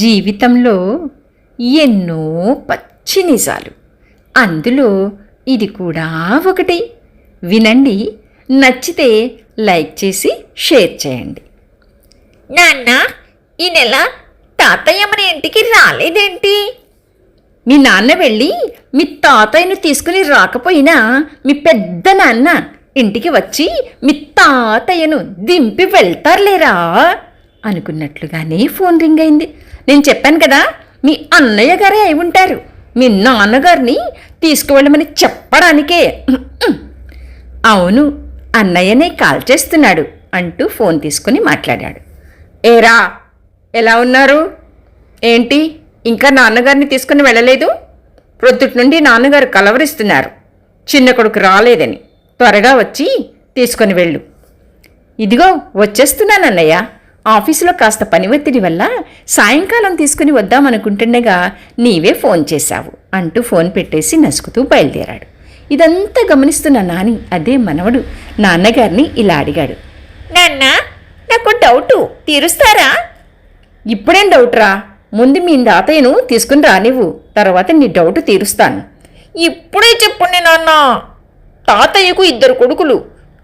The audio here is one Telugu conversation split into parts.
జీవితంలో ఎన్నో పచ్చి నిజాలు, అందులో ఇది కూడా ఒకటి. వినండి, నచ్చితే లైక్ చేసి షేర్ చేయండి. నాన్న, ఈ నెల తాతయ్య మన ఇంటికి రాలేదేంటి? మీ నాన్న వెళ్ళి మీ తాతయ్యను తీసుకుని రాకపోయినా మీ పెద్ద నాన్న ఇంటికి వచ్చి మీ తాతయ్యను దింపి వెళ్తారులేరా అనుకున్నట్లుగానే ఫోన్ రింగ్ అయింది. నేను చెప్పాను కదా, మీ అన్నయ్య గారే అయి ఉంటారు. మీ నాన్నగారిని తీసుకువెళ్ళమని చెప్పడానికే. అవును, అన్నయ్యనే కాల్ చేస్తున్నాడు అంటూ ఫోన్ తీసుకుని మాట్లాడాడు. ఏరా, ఎలా ఉన్నారు? ఏంటి ఇంకా నాన్నగారిని తీసుకుని వెళ్ళలేదు? ప్రొద్దుటి నుండి నాన్నగారు కలవరిస్తున్నారు చిన్న కొడుకు రాలేదని. త్వరగా వచ్చి తీసుకొని వెళ్ళు. ఇదిగో వచ్చేస్తున్నానన్నయ్య. ఆఫీసులో కాస్త పని ఒత్తిడి వల్ల సాయంకాలం తీసుకుని వద్దామనుకుంటుండగా నీవే ఫోన్ చేశావు అంటూ ఫోన్ పెట్టేసి నసుకుతూ బయలుదేరాడు. ఇదంతా గమనిస్తున్న నాని, అదే మనవడు, నాన్నగారిని ఇలా అడిగాడు. నాన్న, నాకు డౌటు తీరుస్తారా? ఇప్పుడేం డౌట్రా? ముందు మీ తాతయ్యను తీసుకుని రానివ్వు, తర్వాత నీ డౌట్ తీరుస్తాను. ఇప్పుడే చెప్పండి నాన్న. తాతయ్యకు 2 కొడుకులు.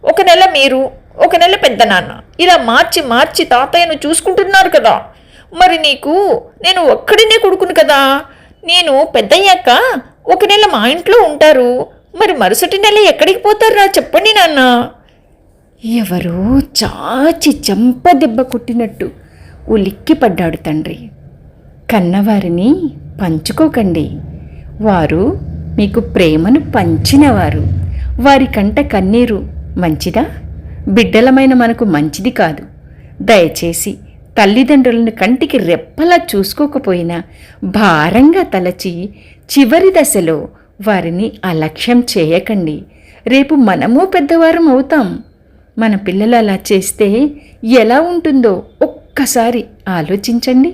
ఒక నెల మీరు, ఒక నెల పెద్ద నాన్న. ఇలా మార్చి మార్చి తాతయ్యను చూసుకుంటున్నారు కదా. మరి నీకు నేను ఒక్కడినే కొడుకును కదా. నేను పెద్దయ్యాక ఒక నెల మా ఇంట్లో ఉంటారు. మరి మరుసటి నెల ఎక్కడికి పోతారా చెప్పండి నాన్న. ఎవరో చాచి చెంప దెబ్బ కొట్టినట్టు ఉలిక్కిపడ్డాడు తండ్రి. కన్నవారిని పంచుకోకండి. వారు మీకు ప్రేమను పంచినవారు. వారి కంట కన్నీరు మంచిదా? బిడ్డలమైన మనకు మంచిది కాదు. దయచేసి తల్లిదండ్రులను కంటికి రెప్పలా చూసుకోకపోయినా భారంగా తలచి చివరి దశలో వారిని అలక్ష్యం చేయకండి. రేపు మనము పెద్దవారం అవుతాం. మన పిల్లలు అలా చేస్తే ఎలా ఉంటుందో ఒక్కసారి ఆలోచించండి.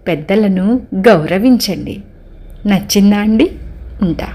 పెద్దలను గౌరవించండి. నచ్చిందా అండి? ఉంటా.